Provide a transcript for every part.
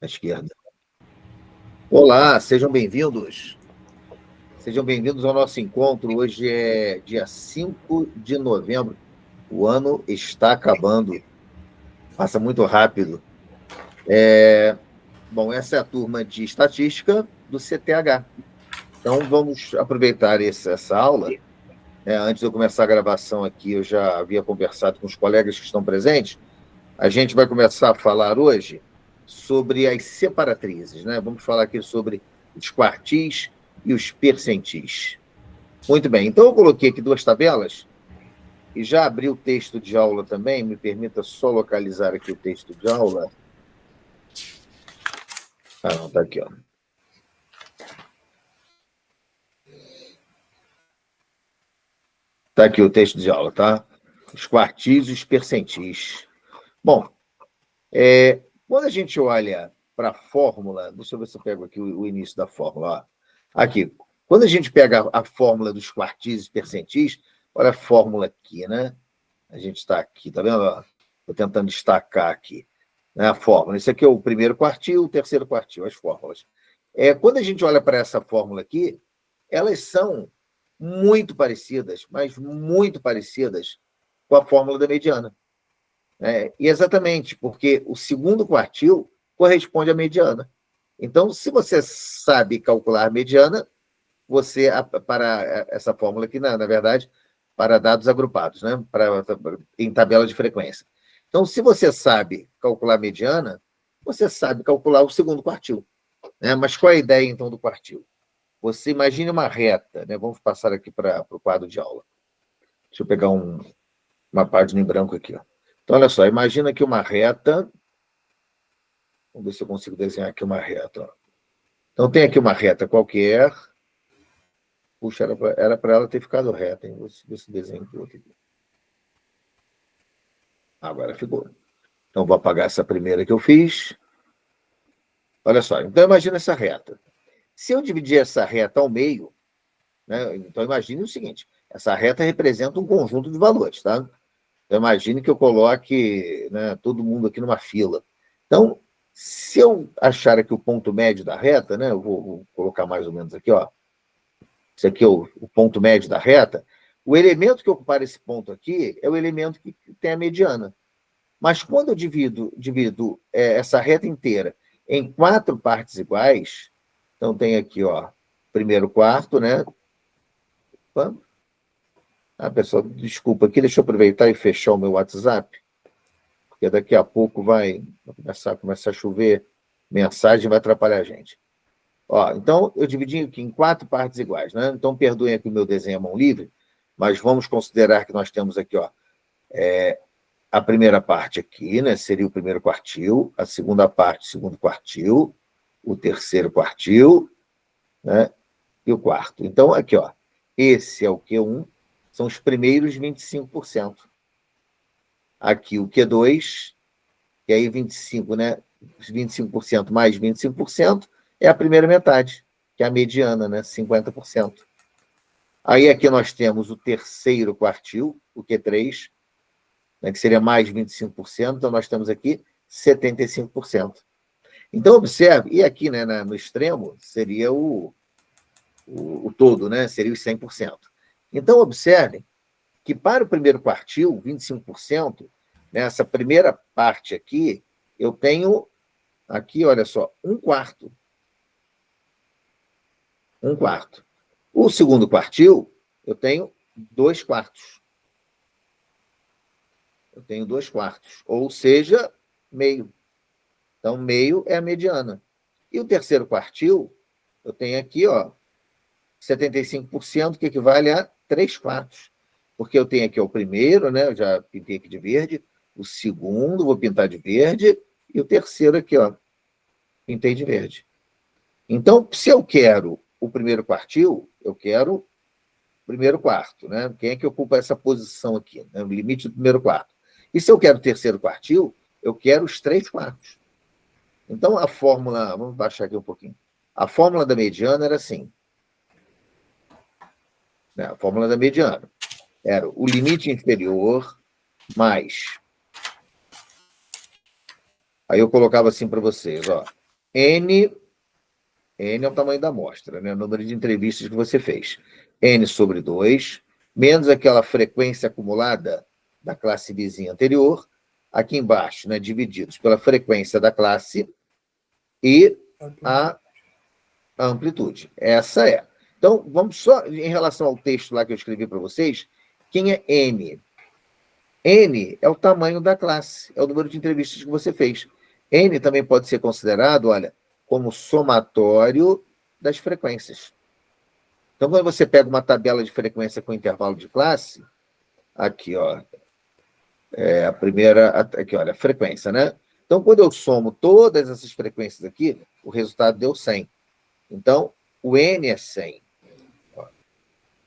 À esquerda. Olá, sejam bem-vindos. Sejam bem-vindos ao nosso encontro. Hoje é dia 5 de novembro. O ano está acabando. Passa muito rápido. Bom, essa é a turma de estatística do CTH. Então, vamos aproveitar essa aula. Antes de eu começar a gravação aqui, eu já havia conversado com os colegas que estão presentes. A gente vai começar a falar hoje sobre as separatrizes, né? Vamos falar aqui sobre os quartis e os percentis. Muito bem, então eu coloquei aqui duas tabelas e já abri o texto de aula também. Me permita só localizar aqui o texto de aula. Ah, não, está aqui, ó. Está aqui o texto de aula, tá? Os quartis e os percentis. Bom, quando a gente olha para a fórmula, deixa eu ver se eu pego aqui o início da fórmula. Ó. Aqui, quando a gente pega a fórmula dos quartis e percentis, olha a fórmula aqui, né? A gente está aqui, tá vendo? Estou tentando destacar aqui, né, a fórmula. Esse aqui é o primeiro quartil, o terceiro quartil, as fórmulas. Quando a gente olha para essa fórmula aqui, elas são muito parecidas, mas muito parecidas com a fórmula da mediana. E exatamente, porque o segundo quartil corresponde à mediana. Então, se você sabe calcular a mediana, você, para essa fórmula aqui, na verdade, para dados agrupados, né? Em tabela de frequência. Então, se você sabe calcular a mediana, você sabe calcular o segundo quartil. Né? Mas qual é a ideia, então, do quartil? Você imagine uma reta, né? Vamos passar aqui para o quadro de aula. Deixa eu pegar uma página em branco aqui. Ó. Então, olha só, imagina aqui uma reta. Vamos ver se eu consigo desenhar aqui uma reta. Ó. Então, tem aqui uma reta qualquer. Puxa, era para ela ter ficado reta, hein? Vou ver se desenho aqui. Agora ficou. Então, vou apagar essa primeira que eu fiz. Olha só, então imagina essa reta. Se eu dividir essa reta ao meio, né, então imagine o seguinte, essa reta representa um conjunto de valores, tá? Então, imagine que eu coloque, né, todo mundo aqui numa fila. Então, se eu achar aqui o ponto médio da reta, né, eu vou colocar mais ou menos aqui, ó. Esse aqui é o ponto médio da reta. O elemento que ocupar esse ponto aqui é o elemento que tem a mediana. Mas quando eu divido essa reta inteira em 4 partes iguais, então tem aqui, ó, primeiro quarto, né? Pessoal, desculpa aqui, deixa eu aproveitar e fechar o meu WhatsApp, porque daqui a pouco vai começar a chover mensagem, vai atrapalhar a gente. Ó, então, eu dividi aqui em 4 partes iguais, né? Então, perdoem aqui o meu desenho à mão livre, mas vamos considerar que nós temos aqui, ó, a primeira parte aqui, né, seria o primeiro quartil, a segunda parte, o segundo quartil, o terceiro quartil, né, e o quarto. Então, aqui, ó, esse é o Q1, são os primeiros 25%. Aqui o Q2, e aí 25, né, 25% mais 25% é a primeira metade, que é a mediana, né, 50%. Aí aqui nós temos o terceiro quartil, o Q3, né, que seria mais 25%, então nós temos aqui 75%. Então, observe, e aqui, né, no extremo, seria o todo, né, seria os 100%. Então, observe que para o primeiro quartil, 25%, nessa primeira parte aqui, eu tenho, aqui, olha só, 1/4. 1/4. O segundo quartil, eu tenho 2/4. Eu tenho 2/4, ou seja, meio. Então, meio é a mediana. E o terceiro quartil, eu tenho aqui, ó, 75%, que equivale a 3/4. Porque eu tenho aqui o primeiro, né? Eu já pintei aqui de verde. O segundo, vou pintar de verde. E o terceiro aqui, ó, pintei de verde. Então, se eu quero o primeiro quartil, eu quero o primeiro quarto, né? Quem é que ocupa essa posição aqui? Né? O limite do primeiro quarto. E se eu quero o terceiro quartil, eu quero os 3/4. Então, a fórmula... Vamos baixar aqui um pouquinho. A fórmula da mediana era assim. Né? A fórmula da mediana era o limite inferior mais... Aí eu colocava assim para vocês, ó. N é o tamanho da amostra, né? O número de entrevistas que você fez. N sobre 2, menos aquela frequência acumulada da classe vizinha anterior, aqui embaixo, né, divididos pela frequência da classe e a amplitude. Essa é. Então, vamos só, em relação ao texto lá que eu escrevi para vocês, quem é N? N é o tamanho da classe, é o número de entrevistas que você fez. N também pode ser considerado, olha, como somatório das frequências. Então, quando você pega uma tabela de frequência com intervalo de classe, aqui, ó, a primeira, aqui, olha, frequência, né? Então, quando eu somo todas essas frequências aqui, o resultado deu 100. Então, o N é 100.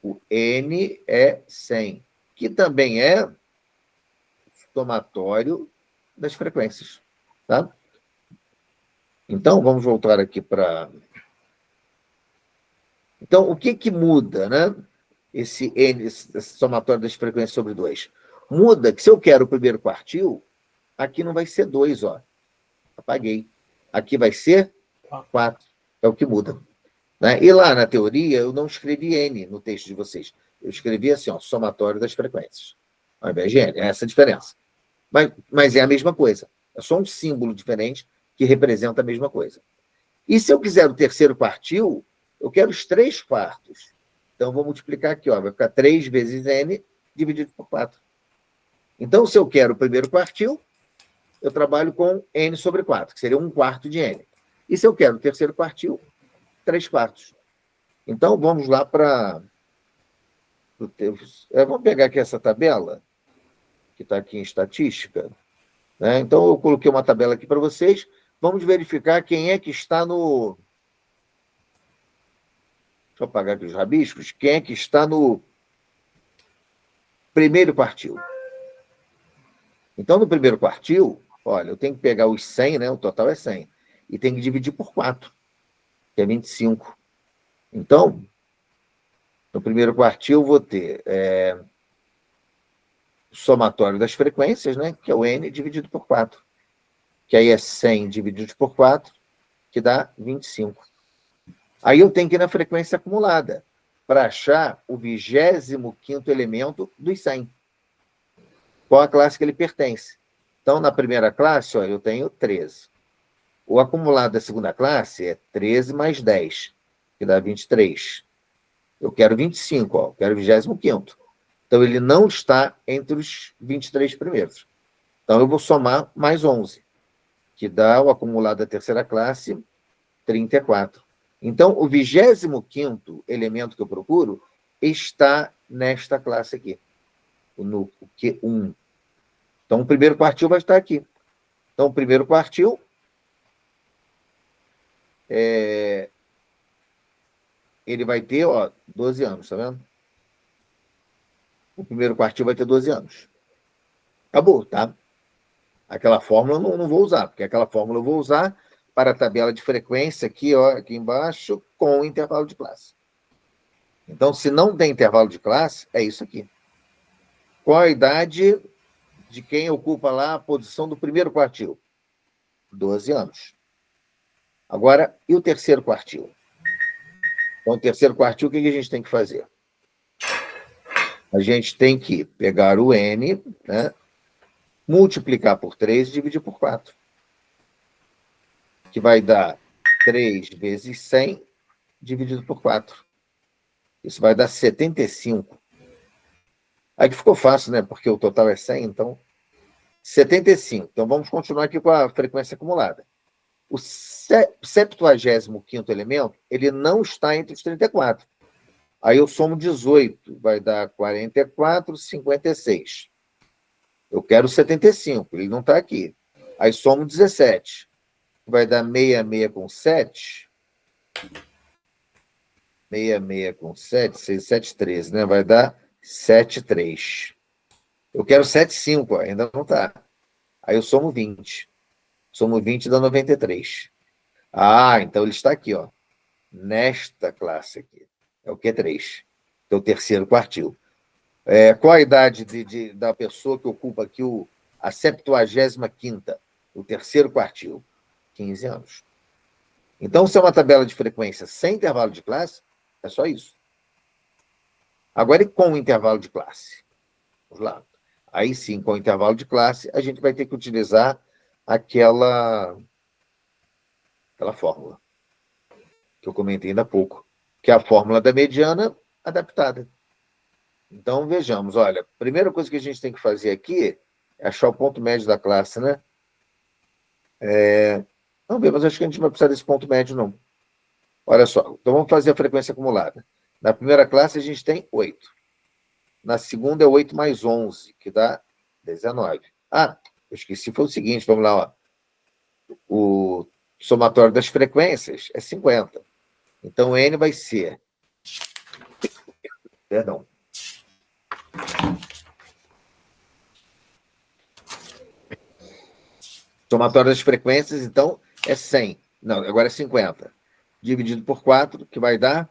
O N é 100, que também é somatório das frequências, tá? Então, vamos voltar aqui para... Então, o que muda, né? Esse N, esse somatório das frequências sobre 2. Muda que se eu quero o primeiro quartil, aqui não vai ser 2, ó. Apaguei. Aqui vai ser 4. É o que muda. Né? E lá na teoria, eu não escrevi N no texto de vocês. Eu escrevi assim, ó, somatório das frequências. Ao invés de N. É essa a diferença. Mas é a mesma coisa. É só um símbolo diferente que representa a mesma coisa. E se eu quiser o terceiro quartil, eu quero os 3/4. Então, vou multiplicar aqui, ó, vai ficar 3 vezes N dividido por 4. Então, se eu quero o primeiro quartil, eu trabalho com N sobre 4, que seria 1/4 de N. E se eu quero o terceiro quartil, 3/4. Então, vamos lá para... Vamos pegar aqui essa tabela, que está aqui em estatística. Né? Então, eu coloquei uma tabela aqui para vocês. Vamos verificar quem é que está no... Deixa eu apagar aqui os rabiscos. Quem é que está no primeiro quartil? Então, no primeiro quartil, olha, eu tenho que pegar os 100, né? O total é 100. E tenho que dividir por 4, que é 25. Então, no primeiro quartil, eu vou ter o somatório das frequências, né? Que é o N dividido por 4. Que aí é 100 dividido por 4, que dá 25. Aí eu tenho que ir na frequência acumulada para achar o 25º elemento dos 100. Qual a classe que ele pertence? Então, na primeira classe, ó, eu tenho 13. O acumulado da segunda classe é 13 mais 10, que dá 23. Eu quero 25, ó, eu quero o 25º. Então, ele não está entre os 23 primeiros. Então, eu vou somar mais 11, que dá o acumulado da terceira classe, 34. Então, o 25º elemento que eu procuro está nesta classe aqui, no Q1. Então, o primeiro quartil vai estar aqui. Então, o primeiro quartil ele vai ter, ó, 12 anos, tá vendo? O primeiro quartil vai ter 12 anos. Acabou, tá? Aquela fórmula eu não vou usar, porque aquela fórmula eu vou usar para a tabela de frequência aqui, ó, aqui embaixo, com o intervalo de classe. Então, se não tem intervalo de classe, é isso aqui. Qual a idade de quem ocupa lá a posição do primeiro quartil? 12 anos. Agora, e o terceiro quartil? Então, o terceiro quartil, o que a gente tem que fazer? A gente tem que pegar o N, né, multiplicar por 3 e dividir por 4. Que vai dar 3 vezes 100 dividido por 4. Isso vai dar 75. Aqui ficou fácil, né? Porque o total é 100, então 75. Então, vamos continuar aqui com a frequência acumulada. O 75º elemento, ele não está entre os 34. Aí eu somo 18, vai dar 44, 56. Eu quero 75, ele não está aqui. Aí somo 17, vai dar 66 com 7. 66 com 7, 6, 7, 13, né? Vai dar 7,3. Eu quero 7,5, ainda não está. Aí eu somo 20. Somo 20 dá 93. Ah, então ele está aqui, ó. Nesta classe aqui. É o Q3. Que é o terceiro quartil. Qual a idade da pessoa que ocupa aqui a 75ª, o terceiro quartil? 15 anos. Então, se é uma tabela de frequência sem intervalo de classe, é só isso. Agora, e com o intervalo de classe? Vamos lá. Aí sim, com o intervalo de classe, a gente vai ter que utilizar aquela fórmula que eu comentei ainda há pouco, que é a fórmula da mediana adaptada. Então, vejamos, olha, a primeira coisa que a gente tem que fazer aqui é achar o ponto médio da classe, né? Vamos ver, mas acho que a gente não vai precisar desse ponto médio, não. Olha só, então vamos fazer a frequência acumulada. Na primeira classe, a gente tem 8. Na segunda é 8 mais 11, que dá 19. Ah, eu esqueci, foi o seguinte, vamos lá, ó. O somatório das frequências é 50. Então, N vai ser... Perdão. Somatório das frequências, então, é 100. Não, agora é 50. Dividido por 4, que vai dar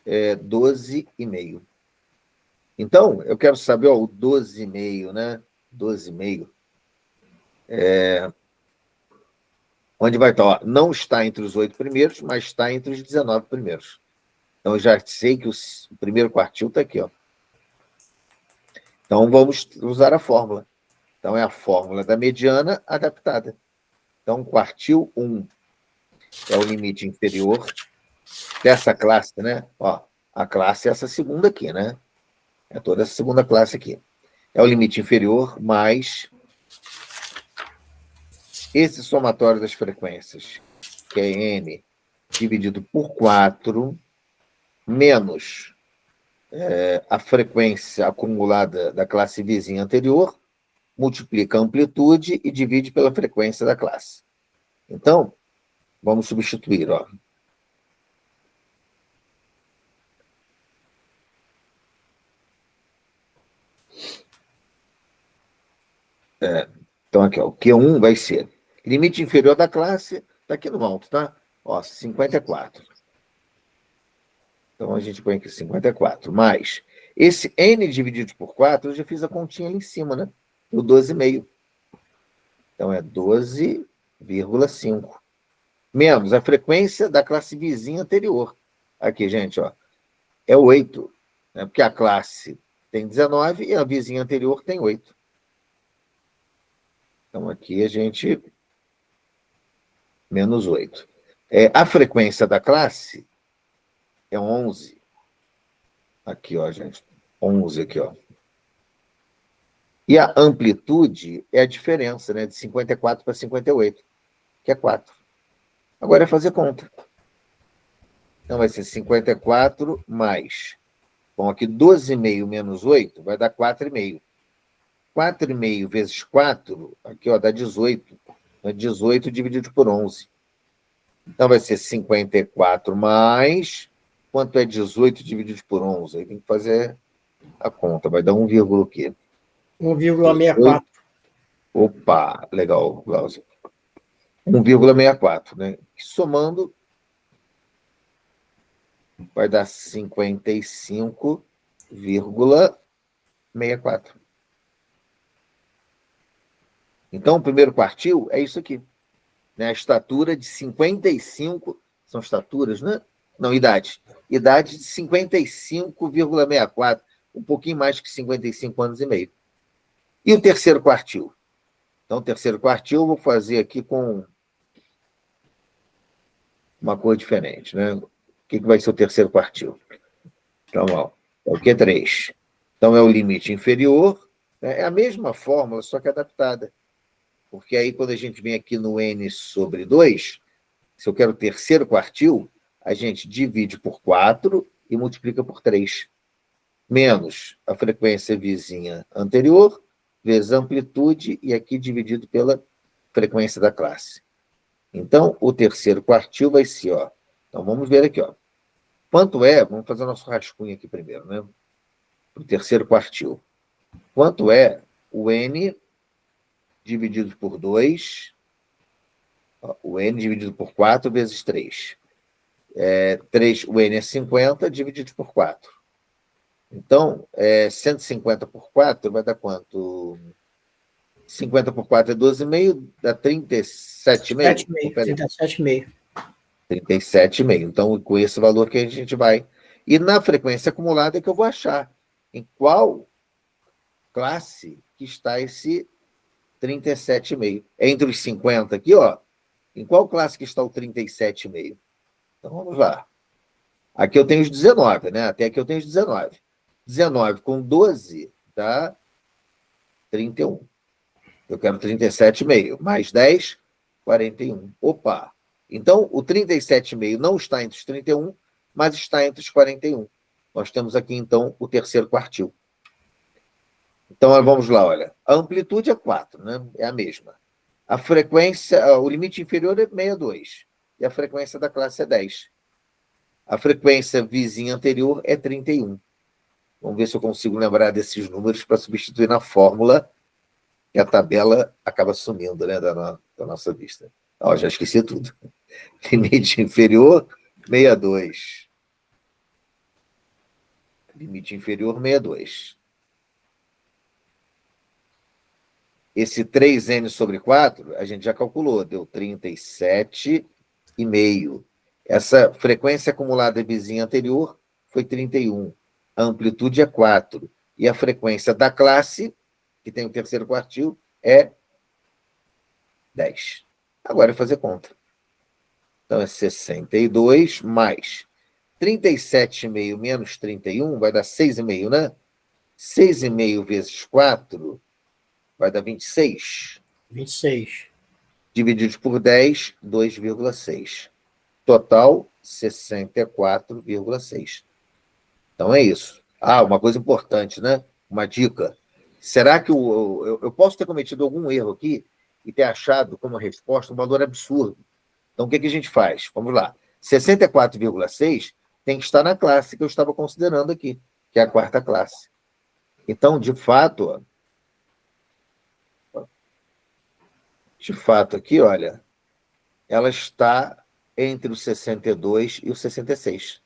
12,5. Então, eu quero saber, ó, o 12,5, né? 12,5. Onde vai estar? Ó, não está entre os 8 primeiros, mas está entre os 19 primeiros. Então, eu já sei que o primeiro quartil está aqui, ó. Então, vamos usar a fórmula. Então, é a fórmula da mediana adaptada. Então, quartil 1 é o limite inferior dessa classe, né? Ó, a classe é essa segunda aqui, né? É toda essa segunda classe aqui. É o limite inferior mais esse somatório das frequências, que é N dividido por 4, menos a frequência acumulada da classe vizinha anterior, multiplica a amplitude e divide pela frequência da classe. Então, vamos substituir, ó. Então, aqui, ó, o Q1 vai ser limite inferior da classe, está aqui no alto, tá? Ó, 54. Então, a gente põe aqui 54, mais esse N dividido por 4, eu já fiz a continha ali em cima, né? O 12,5. Então, é 12,5. Menos a frequência da classe vizinha anterior. Aqui, gente, ó, é 8, né? Porque a classe tem 19 e a vizinha anterior tem 8. Então, aqui a gente... menos 8. A frequência da classe é 11. Aqui, ó, gente. 11 aqui, ó. E a amplitude é a diferença, né? De 54 para 58, que é 4. Agora é fazer conta. Então, vai ser 54 mais... Bom, aqui 12,5 menos 8 vai dar 4,5. 4,5 vezes 4, aqui, ó, dá 18. 18 dividido por 11. Então, vai ser 54 mais... Quanto é 18 dividido por 11? Aí tem que fazer a conta. Vai dar 1, o quê? 1,64. Opa, legal, Glaucio. 1,64, né? Somando, vai dar 55,64. Então, o primeiro quartil é isso aqui. Né? A estatura de 55... São estaturas, né? Não, idade. Idade de 55,64. Um pouquinho mais que 55 anos e meio. E o terceiro quartil? Então, o terceiro quartil eu vou fazer aqui com uma cor diferente, né? O que vai ser o terceiro quartil? Então, ó, é o Q3. Então, é o limite inferior. Né? É a mesma fórmula, só que adaptada. Porque aí, quando a gente vem aqui no N sobre 2, se eu quero o terceiro quartil, a gente divide por 4 e multiplica por 3. Menos a frequência vizinha anterior, vezes a amplitude, e aqui dividido pela frequência da classe. Então, o terceiro quartil vai ser, ó. Então, vamos ver aqui, ó. Quanto é, vamos fazer o nosso rascunho aqui primeiro, né? O terceiro quartil. Quanto é o N dividido por 2, ó, o N dividido por 4 vezes 3. 3, o N é 50 dividido por 4. Então, 150 por 4 vai dar quanto? 50 por 4 é 12,5, dá 37,5. 37,5. 37,5. Então, com esse valor que a gente vai... E na frequência acumulada é que eu vou achar em qual classe que está esse 37,5. Entre os 50 aqui, ó, em qual classe que está o 37,5? Então, vamos lá. Aqui eu tenho os 19, né? Até aqui eu tenho os 19. 19 com 12 dá 31. Eu quero 37,5. Mais 10, 41. Opa! Então, o 37,5 não está entre os 31, mas está entre os 41. Nós temos aqui, então, o terceiro quartil. Então, vamos lá, olha. A amplitude é 4, né? É a mesma. A frequência, o limite inferior é 62. E a frequência da classe é 10. A frequência vizinha anterior é 31. Vamos ver se eu consigo lembrar desses números para substituir na fórmula, e a tabela acaba sumindo, né, da nossa vista. Ó, já esqueci tudo. Limite inferior, 62. Limite inferior, 62. Esse 3n sobre 4, a gente já calculou, deu 37,5. Essa frequência acumulada vizinha anterior foi 31. A amplitude é 4. E a frequência da classe, que tem o terceiro quartil, é 10. Agora é fazer conta. Então, é 62 mais 37,5 menos 31 vai dar 6,5, né? 6,5 vezes 4 vai dar 26. 26. Dividido por 10, 2,6. Total, 64,6. Então, é isso. Ah, uma coisa importante, né? Uma dica. Será que eu posso ter cometido algum erro aqui e ter achado como resposta um valor absurdo? Então, o que a gente faz? Vamos lá. 64,6 tem que estar na classe que eu estava considerando aqui, que é a quarta classe. Então, de fato, aqui, olha, ela está entre o 62 e o 66.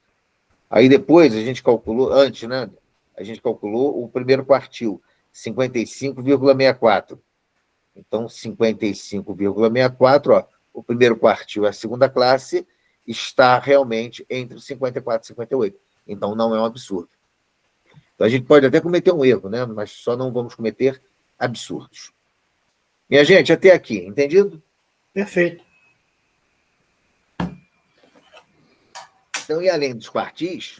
Aí depois a gente calculou, antes, né? A gente calculou o primeiro quartil, 55,64. Então, 55,64, ó, o primeiro quartil é a segunda classe, está realmente entre os 54 e 58. Então, não é um absurdo. Então, a gente pode até cometer um erro, né? Mas só não vamos cometer absurdos. Minha gente, até aqui, entendido? Perfeito. Então, e além dos quartis,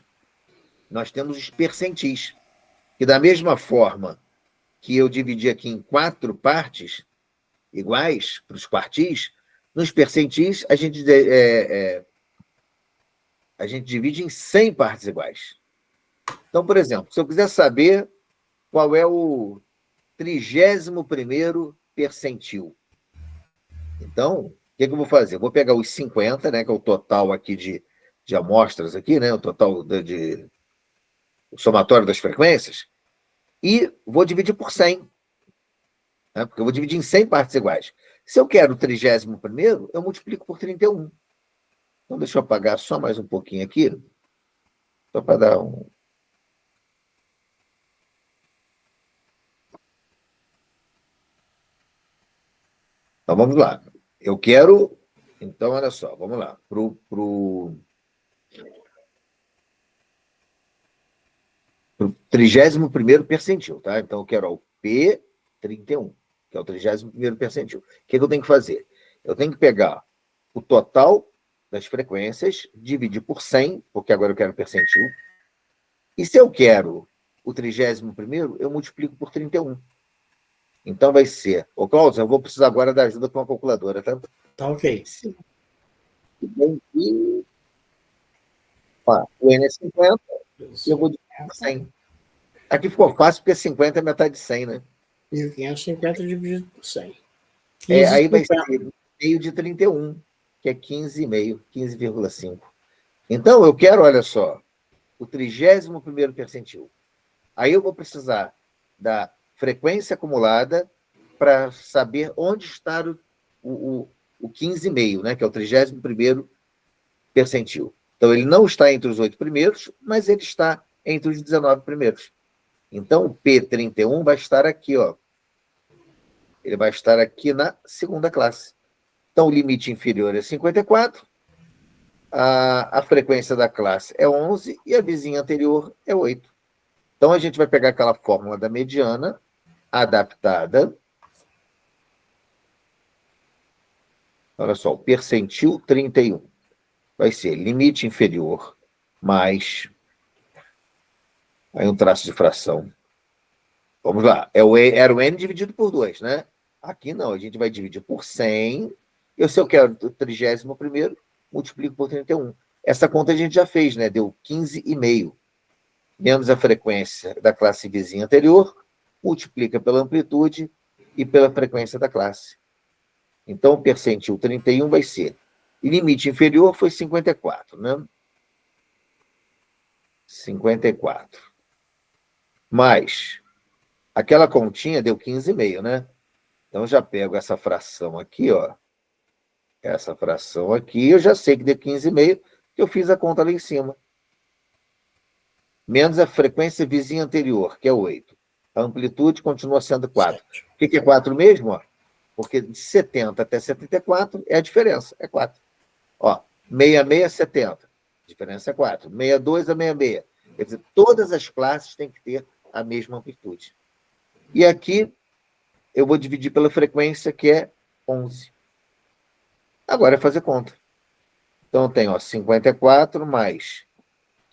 nós temos os percentis, que da mesma forma que eu dividi aqui em 4 partes iguais para os quartis, nos percentis a gente divide em 100 partes iguais. Então, por exemplo, se eu quiser saber qual é o 31º percentil, então, o que eu vou fazer? Eu vou pegar os 50, né, que é o total aqui de amostras, aqui, né, o total o somatório das frequências, e vou dividir por 100, né, porque eu vou dividir em 100 partes iguais. Se eu quero o 31º, eu multiplico por 31. Então, deixa eu apagar só mais um pouquinho aqui, só para dar um... Então, vamos lá. Eu quero... Então, olha só, vamos lá. Pro 31º percentil, tá? Então, eu quero o P31, que é o 31º percentil. O que eu tenho que fazer? Eu tenho que pegar o total das frequências, dividir por 100, porque agora eu quero percentil. E se eu quero o 31º, eu multiplico por 31. Então, vai ser... Ô, Cláudio, eu vou precisar agora da ajuda com a calculadora, tá? Tá ok. Sim. E... Ó, o N é 50, e eu vou dividir por 100. Aqui ficou fácil, porque 50 é metade de 100, né? 1.550 dividido por 100. Aí vai ser meio de 31, que é 15,5, 15,5. Então, eu quero, olha só, o 31º percentil. Aí eu vou precisar da frequência acumulada para saber onde está o 15,5, né, que é o 31º percentil. Então, ele não está entre os 8 primeiros, mas ele está entre os 19 primeiros. Então, o P31 vai estar aqui, ó. Ele vai estar aqui na segunda classe. Então, o limite inferior é 54, a frequência da classe é 11 e a vizinha anterior é 8. Então, a gente vai pegar aquela fórmula da mediana adaptada. Olha só, o percentil 31 vai ser limite inferior mais... Aí um traço de fração. Vamos lá. Era o n dividido por 2, né? Aqui não, a gente vai dividir por 100. Se eu quero o 31º, multiplico por 31. Essa conta a gente já fez, né? Deu 15,5. Menos a frequência da classe vizinha anterior, multiplica pela amplitude e pela frequência da classe. Então, o percentil 31 vai ser... E limite inferior foi 54, né? 54. Mais... Aquela continha deu 15,5, né? Então, já pego essa fração aqui, ó. Essa fração aqui, eu já sei que deu 15,5, que eu fiz a conta lá em cima. Menos a frequência vizinha anterior, que é 8. A amplitude continua sendo 4. O que é 4 mesmo? Ó? Porque de 70 até 74 é a diferença, é 4. Ó, 66 a 70, a diferença é 4. 62 a 66. Quer dizer, todas as classes têm que ter a mesma amplitude. E aqui eu vou dividir pela frequência, que é 11. Agora é fazer conta. Então, eu tenho 54 mais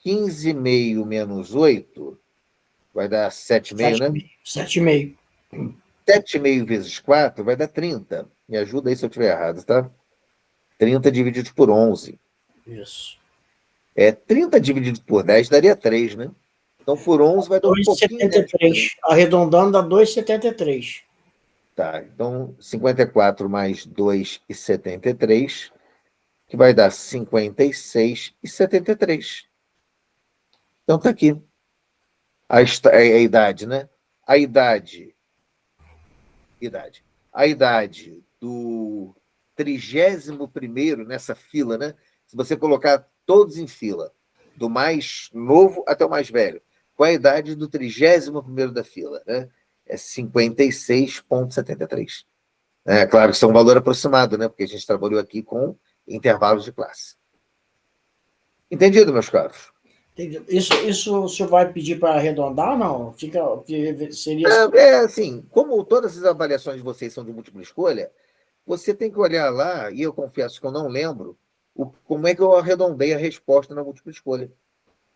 15,5 menos 8, vai dar 7,5, né? 7,5. 7,5 vezes 4 vai dar 30. Me ajuda aí se eu estiver errado, tá? 30 dividido por 11. Isso. 30 dividido por 10 daria 3, né? Então, por 11 vai dar um pouquinho... 2,73. Arredondando, dá 2,73. Tá, então 54 mais 2,73, que vai dar 56,73. Então tá aqui. A idade, né? A idade do 31º nessa fila, né? Se você colocar todos em fila, do mais novo até o mais velho, qual é a idade do 31º da fila, né? É 56,73. É claro que isso é um valor aproximado, né? Porque a gente trabalhou aqui com intervalos de classe. Entendido, meus caros? Isso o senhor vai pedir para arredondar ou não? Seria... Assim, como todas as avaliações de vocês são de múltipla escolha, você tem que olhar lá, e eu confesso que eu não lembro, como é que eu arredondei a resposta na múltipla escolha.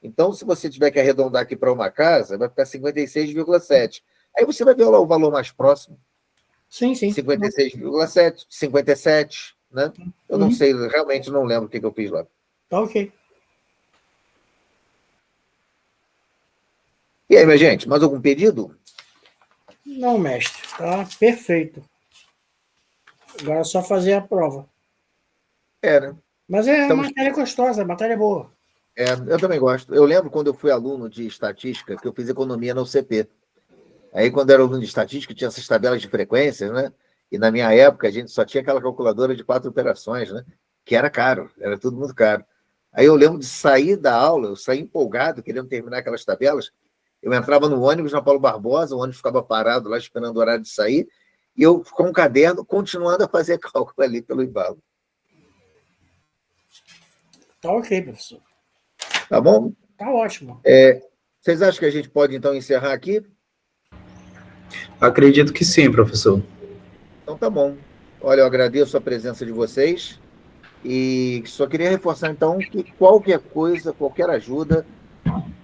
Então, se você tiver que arredondar aqui para uma casa, vai ficar 56,7. Aí você vai ver lá o valor mais próximo. Sim. 56,7, 57, né? Eu não sei, realmente não lembro o que eu fiz lá. Tá ok. E aí, minha gente, mais algum pedido? Não, mestre. Tá perfeito. Agora é só fazer a prova. Né? Mas é uma matéria gostosa, matéria boa. Eu também gosto. Eu lembro quando eu fui aluno de estatística, que eu fiz economia na UCP. Aí, quando eu era aluno de estatística, tinha essas tabelas de frequências, né? E na minha época, a gente só tinha aquela calculadora de 4 operações, né? Que era caro, era tudo muito caro. Aí eu lembro de sair da aula, eu saí empolgado, querendo terminar aquelas tabelas. Eu entrava no ônibus na Paulo Barbosa, o ônibus ficava parado lá esperando o horário de sair, e eu, com um caderno, continuando a fazer cálculo ali pelo embalo. Tá ok, professor. Tá bom? Tá ótimo. Vocês acham que a gente pode, então, encerrar aqui? Acredito que sim, professor. Então tá bom. Olha, eu agradeço a presença de vocês e só queria reforçar, então, que qualquer coisa, qualquer ajuda,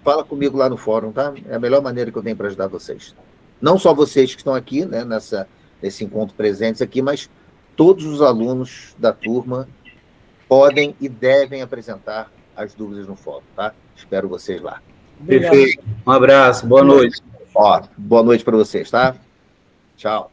fala comigo lá no fórum, tá? É a melhor maneira que eu tenho para ajudar vocês. Não só vocês que estão aqui, né, nesse encontro presentes aqui, mas todos os alunos da turma podem e devem apresentar as dúvidas no fórum, tá? Espero vocês lá. Obrigado. Perfeito. Um abraço, boa noite. Boa noite para vocês, tá? Tchau.